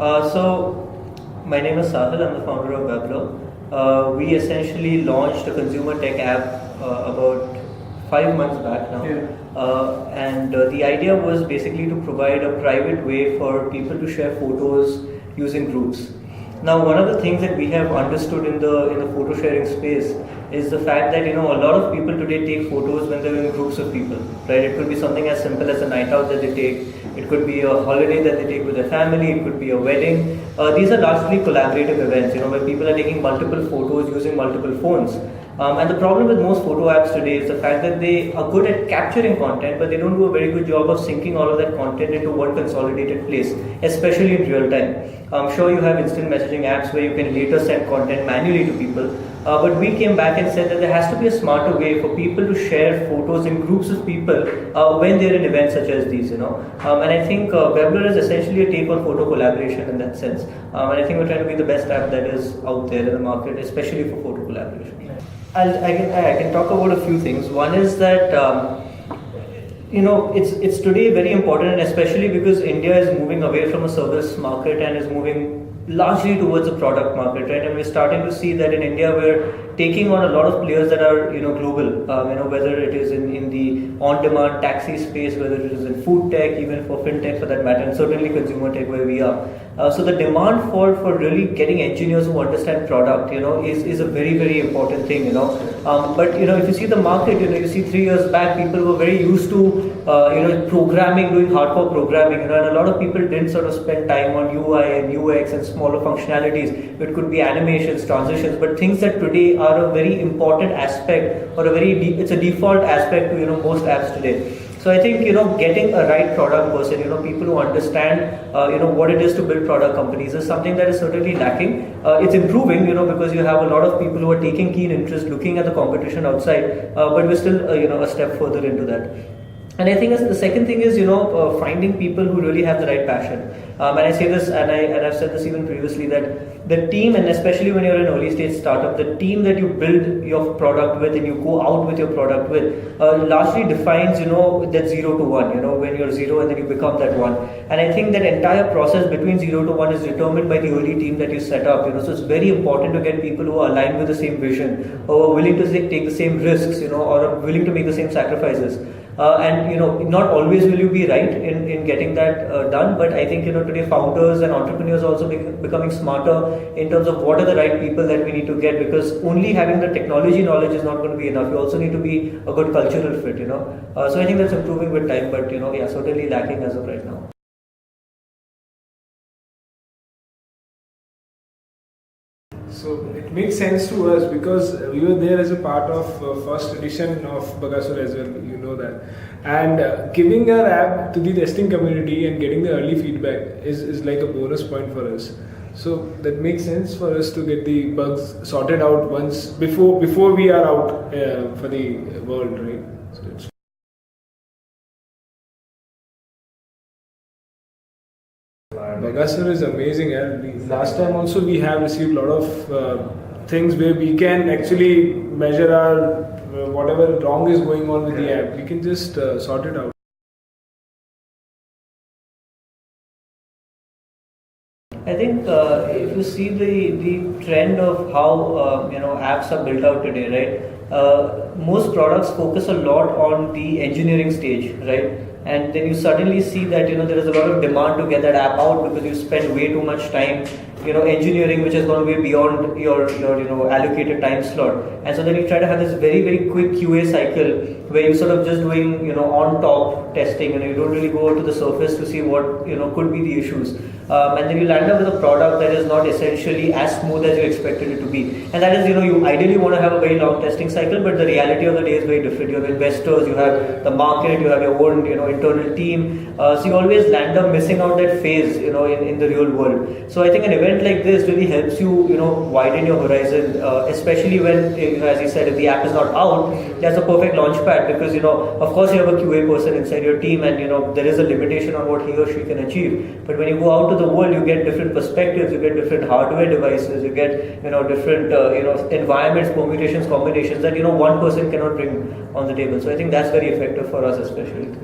So, my name is Sahil. I'm the founder of Weblo. We essentially launched a consumer tech app about 5 months back now. Yeah. And the idea was basically to provide a private way for people to share photos using groups. Now, one of the things that we have understood in the photo sharing space is the fact that a lot of people today take photos when they're in groups of people, right? It could be something as simple as a night out that they take. It could be a holiday that they take with their family. It could be a wedding. These are largely collaborative events, where people are taking multiple photos using multiple phones. And the problem with most photo apps today is the fact that they are good at capturing content, but they don't do a very good job of syncing all of that content into one consolidated place, especially in real time. I'm sure you have instant messaging apps where you can later send content manually to people. But we came back and said that there has to be a smarter way for people to share photos in groups of people when they're in events such as these, And I think Webler is essentially a take on photo collaboration in that sense. And I think we're trying to be the best app that is out there in the market, especially for photo collaboration. I can talk about a few things. One is that it's today very important, and especially because India is moving away from a service market and is moving largely towards a product market, right? And we're starting to see that in India we're taking on a lot of players that are global. Whether it is in the on-demand taxi space, whether it is in food tech, even for fintech for that matter, and certainly consumer tech where we are. So the demand for really getting engineers who understand product, is a very, very important thing, But if you see the market, you see 3 years back people were very used to programming, doing hardcore programming, and a lot of people didn't sort of spend time on UI and UX and smaller functionalities. It could be animations, transitions, but things that today are a very important aspect or it's a default aspect to most apps today. So I think getting a right product person, people who understand what it is to build product companies is something that is certainly lacking. It's improving, because you have a lot of people who are taking keen interest, looking at the competition outside, but we're still a step further into that. And I think the second thing is, finding people who really have the right passion. And I say this, and I've said this even previously, that the team, and especially when you're an early stage startup, the team that you build your product with and you go out with your product with, largely defines, that 0 to 1, when you're 0 and then you become that 1. And I think that entire process between 0 to 1 is determined by the early team that you set up, So it's very important to get people who are aligned with the same vision, or are willing to take the same risks, or are willing to make the same sacrifices. Not always will you be right in getting that done, but I think today founders and entrepreneurs are also becoming smarter in terms of what are the right people that we need to get, because only having the technology knowledge is not going to be enough. You also need to be a good cultural fit, So I think that's improving with time, but certainly lacking as of right now. So it makes sense to us because we were there as a part of first edition of Bagasur as well, that. And giving our app to the testing community and getting the early feedback is like a bonus point for us. So that makes sense for us to get the bugs sorted out once before we are out for the world, right? So it's Bagasur is amazing, and last time also we have received a lot of things where we can actually measure our whatever wrong is going on with the app. We can just sort it out. I think if you see the trend of how apps are built out today, right? Most products focus a lot on the engineering stage, right? And then you suddenly see that there is a lot of demand to get that app out because you spend way too much time engineering, which has gone way beyond your allocated time slot. And so then you try to have this very, very quick QA cycle where you're sort of just doing on top testing, you don't really go to the surface to see what could be the issues. And then you land up with a product that is not essentially as smooth as you expected it to be. And that is, you ideally want to have a very long testing cycle, but the reality of the day is very different. You have investors, you have the market, you have your own internal team. So you always land up missing out that phase in the real world. So I think an event like this really helps you widen your horizon, especially when, as you said, if the app is not out, that's a perfect launch pad, because of course you have a QA person inside your team, and there is a limitation on what he or she can achieve. But when you go out to the world, you get different perspectives, you get different hardware devices, you get different environments, permutations, combinations that one person cannot bring on the table. So I think that's very effective for us, especially.